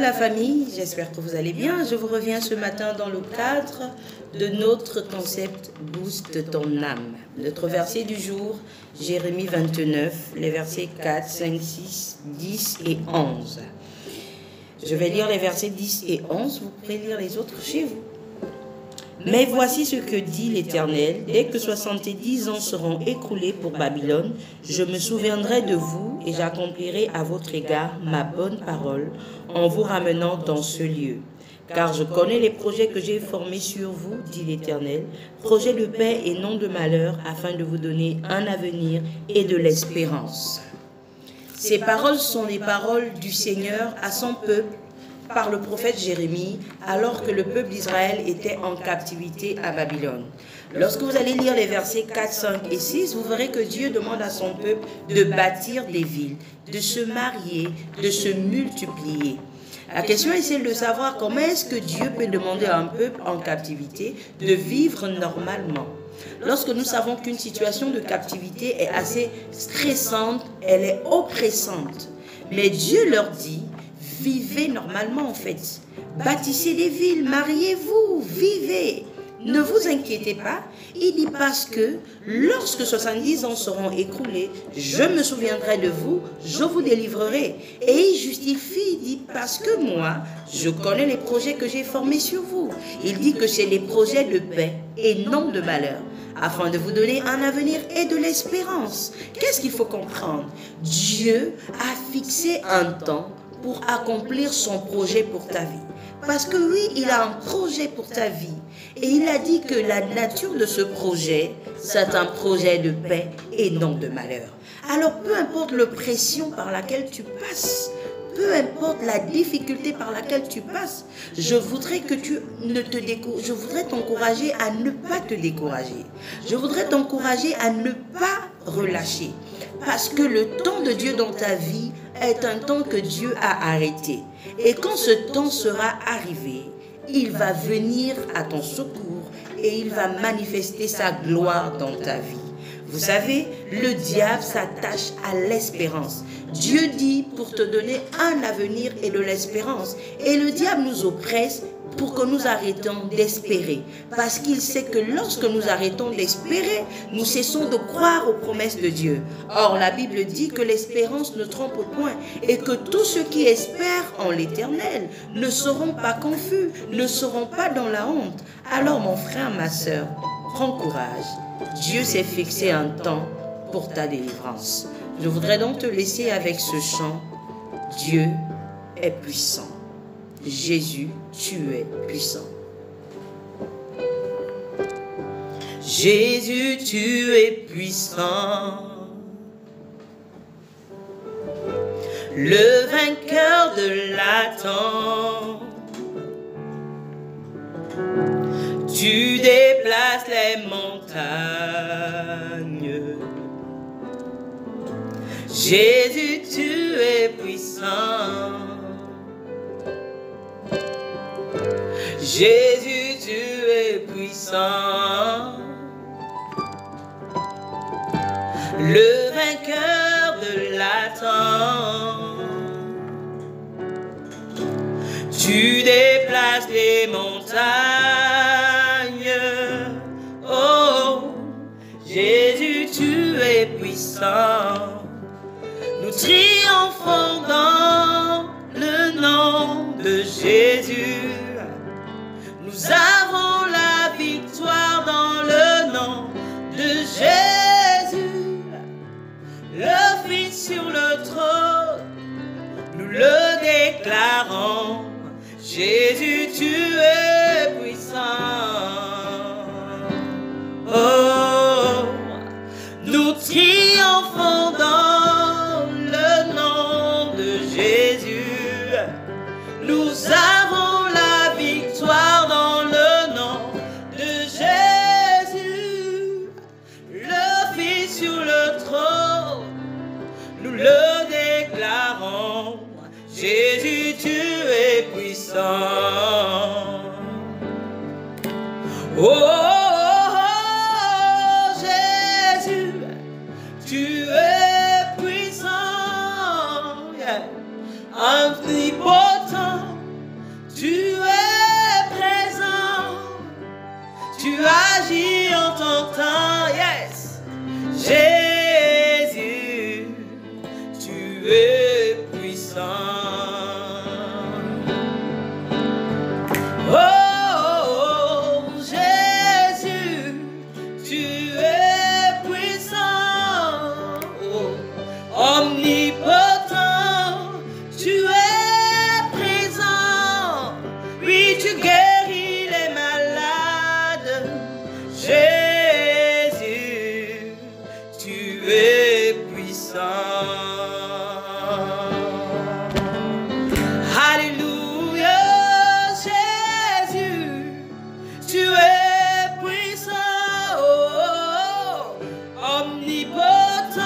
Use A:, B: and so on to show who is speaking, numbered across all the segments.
A: la famille, j'espère que vous allez bien. Je vous reviens ce matin dans le cadre de notre concept Booste ton âme. Notre verset du jour, Jérémie 29, les versets 4, 5, 6, 10 et 11. Je vais lire les versets 10 et 11, vous pourrez lire les autres chez vous. Mais voici ce que dit l'Éternel, dès que 70 ans seront écoulés pour Babylone, je me souviendrai de vous et j'accomplirai à votre égard ma bonne parole en vous ramenant dans ce lieu. Car je connais les projets que j'ai formés sur vous, dit l'Éternel, projets de paix et non de malheur, afin de vous donner un avenir et de l'espérance. Ces paroles sont les paroles du Seigneur à son peuple, par le prophète Jérémie, alors que le peuple d'Israël était en captivité à Babylone. Lorsque vous allez lire les versets 4, 5 et 6, vous verrez que Dieu demande à son peuple de bâtir des villes, de se marier, de se multiplier. La question est celle de savoir comment est-ce que Dieu peut demander à un peuple en captivité de vivre normalement. Lorsque nous savons qu'une situation de captivité est assez stressante, elle est oppressante. Mais Dieu leur dit, vivez normalement en fait. Bâtissez des villes, mariez-vous, vivez. Ne vous inquiétez pas. Il dit parce que lorsque 70 ans seront écoulés, je me souviendrai de vous, je vous délivrerai. Et il justifie, il dit parce que moi, je connais les projets que j'ai formés sur vous. Il dit que c'est les projets de paix et non de malheur, afin de vous donner un avenir et de l'espérance. Qu'est-ce qu'il faut comprendre? Dieu a fixé un temps pour accomplir son projet pour ta vie. Parce que oui, il a un projet pour ta vie. Et il a dit que la nature de ce projet, c'est un projet de paix et non de malheur. Alors peu importe l'oppression par laquelle tu passes, peu importe la difficulté par laquelle tu passes, je voudrais que je voudrais t'encourager à ne pas te décourager. Je voudrais t'encourager à ne pas relâcher. Parce que le temps de Dieu dans ta vie est un temps que Dieu a arrêté. Et quand ce temps sera arrivé, il va venir à ton secours et il va manifester sa gloire dans ta vie. Vous savez, le diable s'attache à l'espérance. Dieu dit pour te donner un avenir et de l'espérance. Et le diable nous oppresse pour que nous arrêtons d'espérer. Parce qu'il sait que lorsque nous arrêtons d'espérer, nous cessons de croire aux promesses de Dieu. Or, la Bible dit que l'espérance ne trompe point et que tous ceux qui espèrent en l'Éternel ne seront pas confus, ne seront pas dans la honte. Alors, mon frère, ma sœur, prends courage. Dieu s'est fixé un temps pour ta délivrance. Je voudrais donc te laisser avec ce chant. Dieu est puissant. Jésus, tu es puissant. Jésus, tu es puissant. Le vainqueur de Satan. Tu déplaces les montagnes. Jésus, tu es puissant. Jésus, tu es puissant. Le vainqueur de Satan. Tu déplaces les montagnes. Oh, Jésus, tu es puissant. Nous triomphons dans le nom de Jésus. Nous avons la victoire dans le nom de Jésus. Le Fils sur le trône, nous le déclarons. Jésus, tu es puissant. Oh, nous triomphons dans le nom de Jésus. Nous avons la victoire dans le nom de Jésus. Le Fils sur le trône, nous le déclarons. Jésus, tu es puissant. agis en ton temps. Yes. Jésus, tu es puissant. Oh, Jésus, tu es puissant. Oh, omnipotent, tu es présent. Oui, tu guéris les malades. Jésus, tu es puissant. Alléluia, Jésus, tu es puissant. Oh, omnipotent,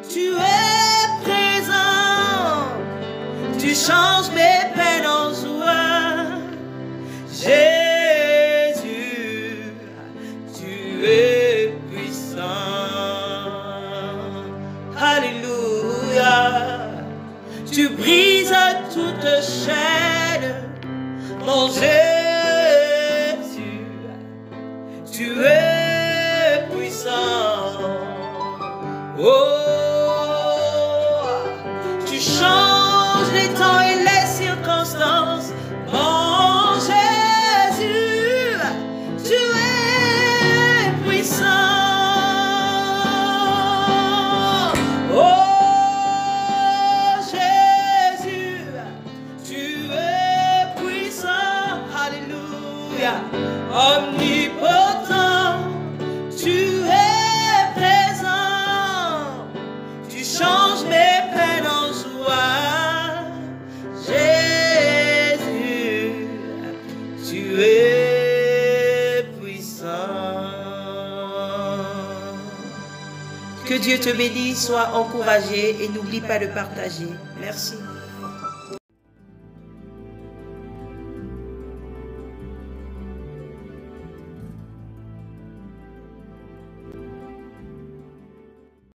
A: tu es présent. Tu changes mes peines en joie. Jésus, tu es puissant. Alléluia. Tu brises toute chaîne. Mon Jésus, tu es puissant. Oh, tu changes les temps et les circonstances. Mon Jésus, tu es puissant. Oh, Jésus, tu es puissant. Alléluia. Omnipotent, tu es présent. Tu changes mes peines en joie. Jésus, tu es puissant. Que Dieu te bénisse, sois encouragé et n'oublie pas de partager. Merci.